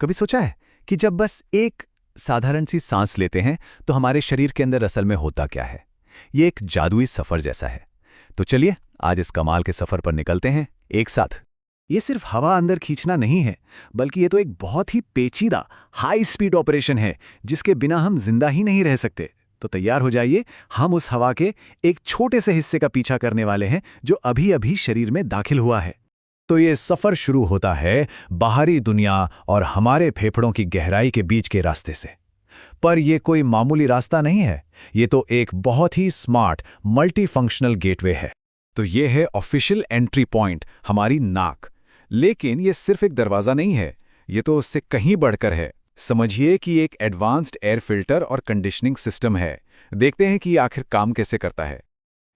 कभी सोचा है कि जब बस एक साधारण सी सांस लेते हैं तो हमारे शरीर के अंदर असल में होता क्या है? ये एक जादुई सफर जैसा है। तो चलिए आज इस कमाल के सफर पर निकलते हैं एक साथ। ये सिर्फ हवा अंदर खींचना नहीं है, बल्कि ये तो एक बहुत ही पेचीदा हाई स्पीड ऑपरेशन है जिसके बिना हम जिंदा ही नहीं रह सकते। तो तैयार हो जाइए, हम उस हवा के एक छोटे से हिस्से का पीछा करने वाले हैं जो अभी अभी शरीर में दाखिल हुआ है। तो ये सफर शुरू होता है बाहरी दुनिया और हमारे फेफड़ों की गहराई के बीच के रास्ते से। पर यह कोई मामूली रास्ता नहीं है, ये तो एक बहुत ही स्मार्ट मल्टी फंक्शनल गेटवे है। तो ये है ऑफिशियल एंट्री पॉइंट, हमारी नाक। लेकिन ये सिर्फ एक दरवाज़ा नहीं है, ये तो उससे कहीं बढ़कर है। समझिए कि एक एडवांस्ड एयर फिल्टर और कंडीशनिंग सिस्टम है। देखते हैं कि ये आखिर काम कैसे करता है।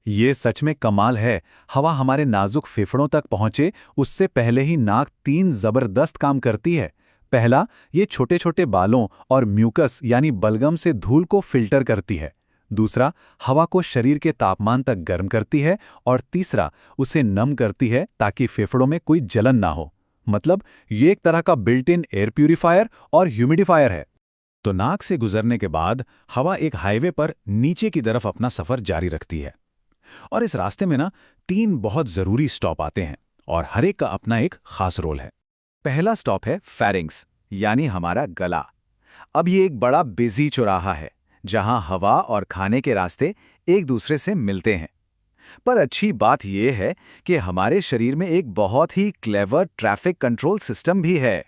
ये सच में कमाल है। हवा हमारे नाजुक फेफड़ों तक पहुंचे उससे पहले ही नाक 3 जबरदस्त काम करती है। पहला, ये छोटे छोटे बालों और म्यूकस यानी बलगम से धूल को फिल्टर करती है। दूसरा, हवा को शरीर के तापमान तक गर्म करती है। और तीसरा, उसे नम करती है ताकि फेफड़ों में कोई जलन ना हो। मतलब ये एक तरह का बिल्ट इन एयर प्यूरिफायर और ह्यूमिडिफायर है। तो नाक से गुजरने के बाद हवा एक हाईवे पर नीचे की तरफ अपना सफर जारी रखती है। और इस रास्ते में ना 3 बहुत जरूरी स्टॉप आते हैं और हर एक का अपना एक खास रोल है। पहला स्टॉप है फेरिंग्स, यानी हमारा गला। अब ये एक बड़ा बिजी चौराहा है जहां हवा और खाने के रास्ते एक दूसरे से मिलते हैं। पर अच्छी बात यह है कि हमारे शरीर में एक बहुत ही क्लेवर ट्रैफिक कंट्रोल सिस्टम भी है।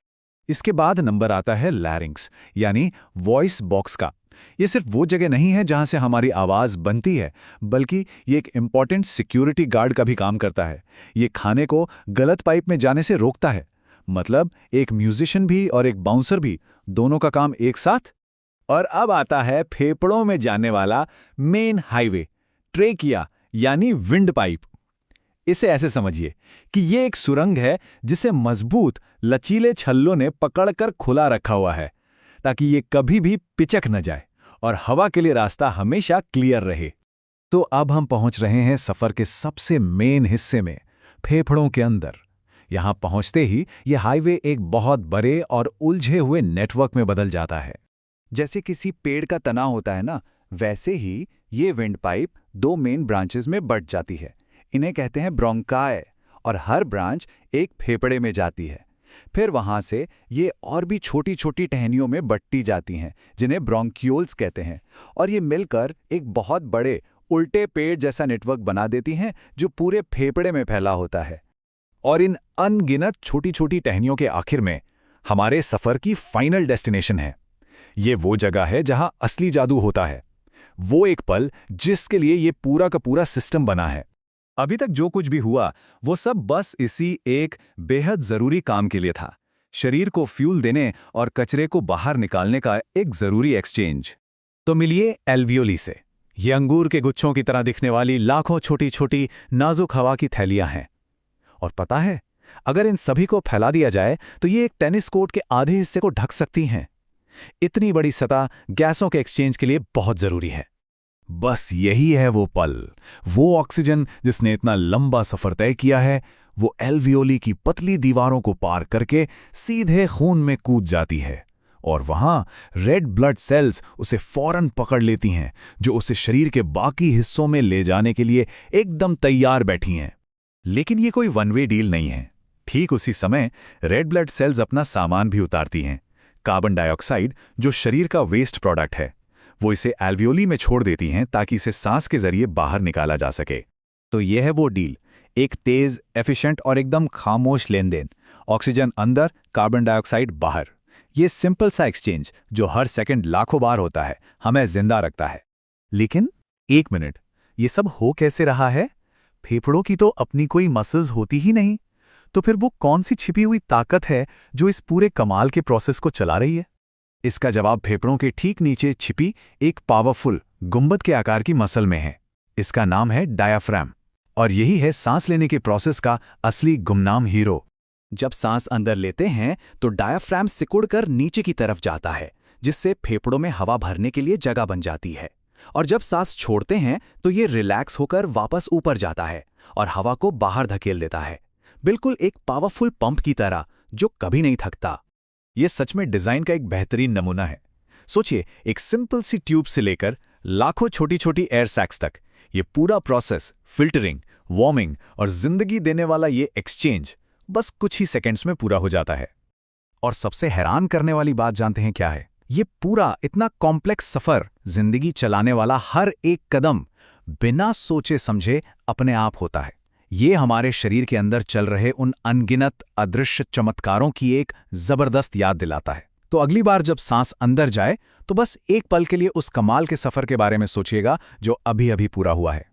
इसके बाद नंबर आता है लैरिंग्स, यानी वॉइस बॉक्स का। ये सिर्फ वो जगह नहीं है जहां से हमारी आवाज बनती है, बल्कि ये एक इंपॉर्टेंट सिक्योरिटी गार्ड का भी काम करता है। ये खाने को गलत पाइप में जाने से रोकता है। मतलब एक म्यूजिशियन भी और एक बाउंसर भी, दोनों का काम एक साथ। और अब आता है फेफड़ों में जाने वाला मेन हाईवे, ट्रेकिया यानी विंड पाइप। इसे ऐसे समझिए कि ये एक सुरंग है जिसे मजबूत लचीले छल्लों ने पकड़कर खुला रखा हुआ है ताकि ये कभी भी पिचक न जाए और हवा के लिए रास्ता हमेशा क्लियर रहे। तो अब हम पहुंच रहे हैं सफर के सबसे मेन हिस्से में, फेफड़ों के अंदर। यहां पहुंचते ही ये हाईवे एक बहुत बड़े और उलझे हुए नेटवर्क में बदल जाता है। जैसे किसी पेड़ का तना होता है ना, वैसे ही ये विंड पाइप 2 मेन ब्रांचेस में बंट जाती है। इन्हें कहते हैं ब्रोंकाई, और हर ब्रांच एक फेफड़े में जाती है। फिर वहां से ये और भी छोटी छोटी टहनियों में बंटती जाती हैं जिन्हें ब्रोंक्यूल्स कहते हैं, और ये मिलकर एक बहुत बड़े उल्टे पेड़ जैसा नेटवर्क बना देती हैं जो पूरे फेफड़े में फैला होता है। और इन अनगिनत छोटी छोटी टहनियों के आखिर में हमारे सफर की फाइनल डेस्टिनेशन है। ये वो जगह है जहां असली जादू होता है, वो एक पल जिसके लिए ये पूरा का पूरा सिस्टम बना है। अभी तक जो कुछ भी हुआ वो सब बस इसी एक बेहद जरूरी काम के लिए था, शरीर को फ्यूल देने और कचरे को बाहर निकालने का एक जरूरी एक्सचेंज। तो मिलिए एल्वियोली से। ये अंगूर के गुच्छों की तरह दिखने वाली लाखों छोटी छोटी नाजुक हवा की थैलियां हैं। और पता है, अगर इन सभी को फैला दिया जाए तो ये एक टेनिस कोर्ट के आधे हिस्से को ढक सकती हैं। इतनी बड़ी सतह गैसों के एक्सचेंज के लिए बहुत जरूरी है। बस यही है वो पल, वो ऑक्सीजन जिसने इतना लंबा सफर तय किया है। वो एल्वियोली की पतली दीवारों को पार करके सीधे खून में कूद जाती है और वहां रेड ब्लड सेल्स उसे फौरन पकड़ लेती हैं, जो उसे शरीर के बाकी हिस्सों में ले जाने के लिए एकदम तैयार बैठी हैं। लेकिन ये कोई वन वे डील नहीं है। ठीक उसी समय रेड ब्लड सेल्स अपना सामान भी उतारती हैं। कार्बन डाइऑक्साइड, जो शरीर का वेस्ट प्रोडक्ट है, वो इसे एल्वियोली में छोड़ देती हैं ताकि इसे सांस के जरिए बाहर निकाला जा सके। तो यह है वो डील, एक तेज, एफिशिएंट और एकदम खामोश लेन देन। ऑक्सीजन अंदर, कार्बन डाइऑक्साइड बाहर। ये सिंपल सा एक्सचेंज जो हर सेकंड लाखों बार होता है, हमें जिंदा रखता है। लेकिन एक मिनट, ये सब हो कैसे रहा है? फेफड़ों की तो अपनी कोई मसल्स होती ही नहीं। तो फिर वो कौन सी छिपी हुई ताकत है जो इस पूरे कमाल के प्रोसेस को चला रही है? इसका जवाब फेफड़ों के ठीक नीचे छिपी एक पावरफुल गुंबद के आकार की मसल में है। इसका नाम है डायाफ्राम, और यही है सांस लेने के प्रोसेस का असली गुमनाम हीरो। जब सांस अंदर लेते हैं तो डायाफ्राम सिकुड़कर नीचे की तरफ जाता है, जिससे फेफड़ों में हवा भरने के लिए जगह बन जाती है। और जब सांस छोड़ते हैं तो ये रिलैक्स होकर वापस ऊपर जाता है और हवा को बाहर धकेल देता है, बिल्कुल एक पावरफुल पंप की तरह जो कभी नहीं थकता। ये सच में डिजाइन का एक बेहतरीन नमूना है। सोचिए, एक सिंपल सी ट्यूब से लेकर लाखों छोटी छोटी एयर सैक्स तक, ये पूरा प्रोसेस, फिल्टरिंग, वार्मिंग और जिंदगी देने वाला ये एक्सचेंज बस कुछ ही सेकंड्स में पूरा हो जाता है। और सबसे हैरान करने वाली बात जानते हैं क्या है? ये पूरा इतना कॉम्प्लेक्स सफर, जिंदगी चलाने वाला हर एक कदम बिना सोचे समझे अपने आप होता है। ये हमारे शरीर के अंदर चल रहे उन अनगिनत अदृश्य चमत्कारों की एक जबरदस्त याद दिलाता है। तो अगली बार जब सांस अंदर जाए तो बस एक पल के लिए उस कमाल के सफर के बारे में सोचिएगा जो अभी अभी पूरा हुआ है।